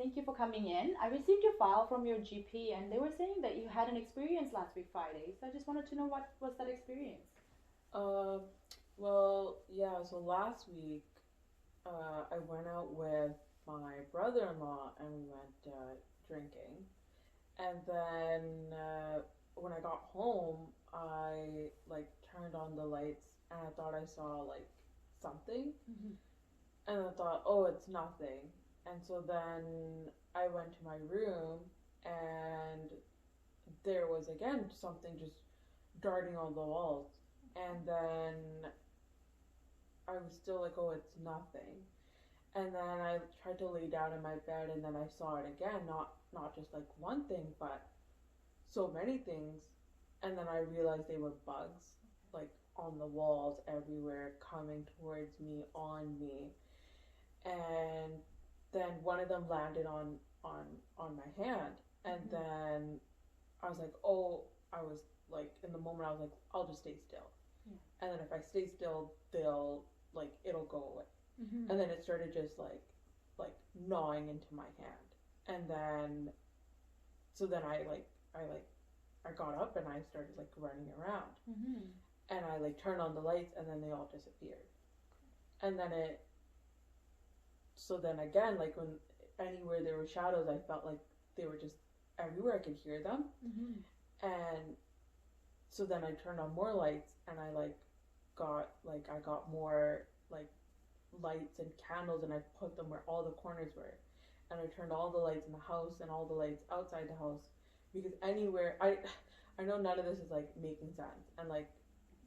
Thank you for coming in. I received your file from your GP and they were saying that you had an experience last week Friday. So I just wanted to know what was that experience? Uh, well, yeah, so last week, I went out with my brother-in-law and we went drinking. And then when I got home, I like turned on the lights and I thought I saw like something. Mm-hmm. And I thought, oh, it's nothing. And so then I went to my room and there was again something just darting on the walls. And then I was still like, oh, it's nothing. And then I tried to lay down in my bed and then I saw it again, not just like one thing, but so many things. And then I realized they were bugs, like on the walls everywhere, coming towards me, on me. And then one of them landed on my hand. And Mm-hmm. then I was like, oh, I was like, in the moment I was like, I'll just stay still. Yeah. And then if I stay still, they'll like it'll go away. Mm-hmm. And then it started just like gnawing into my hand. And then so then I got up and I started like running around. Mm-hmm. And I like turned on the lights and then they all disappeared. And then it so then again, like when anywhere there were shadows, I felt like they were just everywhere. I could hear them. Mm-hmm. And so then I turned on more lights and I got more like lights and candles and I put them where all the corners were. And I turned all the lights in the house and all the lights outside the house because anywhere I know none of this is like making sense and like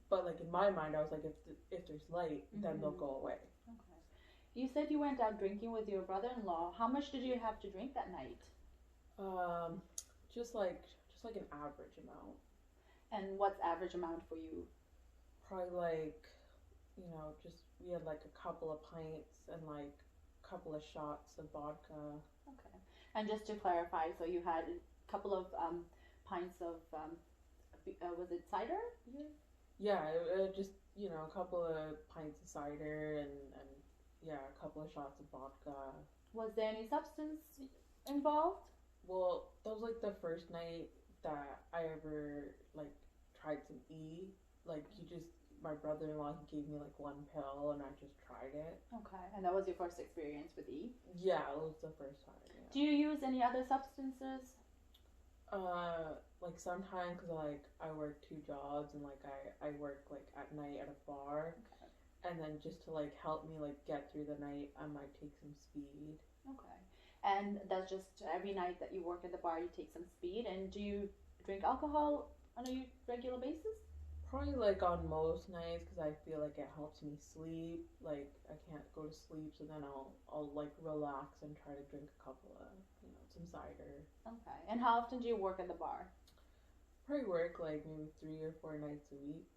but like in my mind I was like if there's light then they'll Mm-hmm. go away. Okay. You said you went out drinking with your brother-in-law. How much did you have to drink that night? Um just like an average amount. And what's average amount for you? Probably like just we had like a couple of pints and like a couple of shots of vodka. Okay. And just to clarify, so you had a couple of pints of was it cider? Yeah. Yeah, just a couple of pints of cider and yeah, a couple of shots of vodka. Was there any substance involved? Well, that was like the first night that I ever like tried some E. Like he just my brother-in-law he gave me like one pill and I just tried it. Okay. And that was your first experience with E. Yeah, it was the first time. Do you use any other substances? Like sometimes because like I work two jobs and like I work like at night at a bar, Okay. and then just to like help me like get through the night, I might take some speed. Okay. And that's just every night that you work at the bar, you take some speed. And do you drink alcohol on a regular basis? Probably like on most nights because I feel like it helps me sleep. Like I can't go to sleep, so then I'll like relax and try to drink a couple of some cider. Okay. And how often do you work at the bar? Probably work like maybe 3 or 4 nights a week.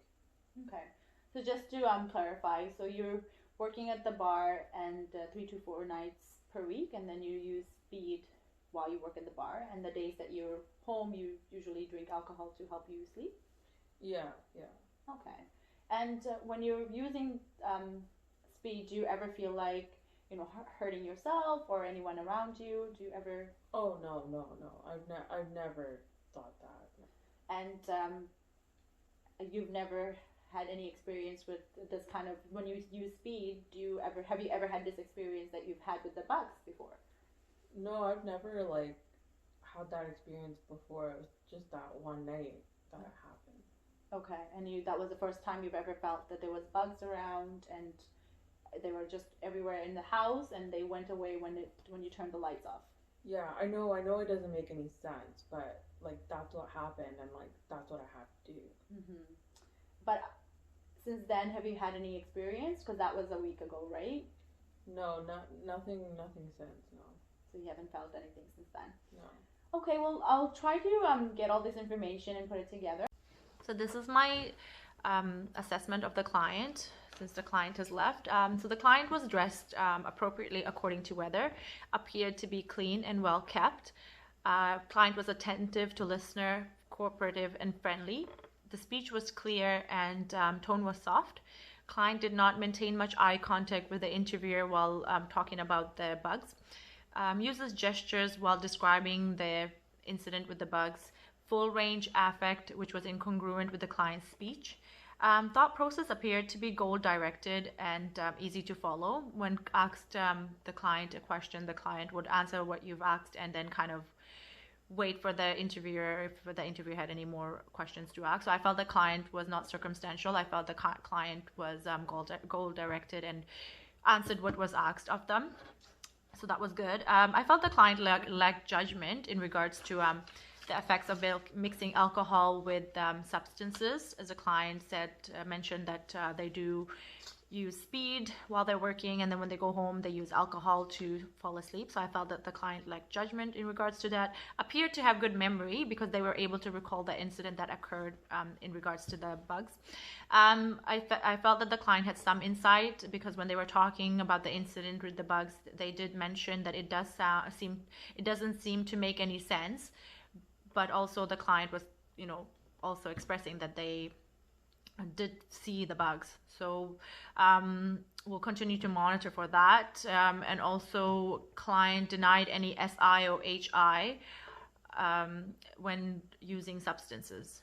Okay. So just to clarify, so you're working at the bar and 3 to 4 nights per week, and then you use speed while you work at the bar, and the days that you're home, you usually drink alcohol to help you sleep. Yeah, yeah. Okay. And when you're using speed, do you ever feel like hurting yourself or anyone around you? Do you ever? Oh no, no, no. I've never thought that. No. And you've never had any experience with this kind of when you use speed? Do you ever have you ever had this experience that you've had with the bugs before? No, I've never like had that experience before. It was just that one night that it happened. Okay, and you that was the first time you've ever felt that there was bugs around and they were just everywhere in the house and they went away when you turned the lights off. Yeah, I know it doesn't make any sense, but like that's what happened and like that's what I had to do. Hmm. But since then, have you had any experience? Because that was a week ago, right? No, nothing since, no. So you haven't felt anything since then. No. Okay, well, I'll try to get all this information and put it together. So this is my assessment of the client since the client has left. So the client was dressed appropriately according to weather, appeared to be clean and well kept. Client was attentive to listener, cooperative and friendly. The speech was clear and tone was soft. Client did not maintain much eye contact with the interviewer while talking about the bugs. uses gestures while describing the incident with the bugs, full range affect, which was incongruent with the client's speech. Thought process appeared to be goal-directed and easy to follow. When asked the client a question, the client would answer what you've asked and then kind of wait for the interviewer if the interviewer had any more questions to ask. So I felt the client was not circumstantial. I felt the client was goal-directed and answered what was asked of them. So that was good. I felt the client lacked judgment in regards to the effects of mixing alcohol with substances. As a client mentioned that they do use speed while they're working, and then when they go home they use alcohol to fall asleep. So I felt that the client lacked judgment in regards to that. Appeared to have good memory because they were able to recall the incident that occurred in regards to the bugs. I felt that the client had some insight because when they were talking about the incident with the bugs, they did mention that it doesn't seem to make any sense, but also the client was, also expressing that they did see the bugs. So we'll continue to monitor for that. And also client denied any SI or HI when using substances.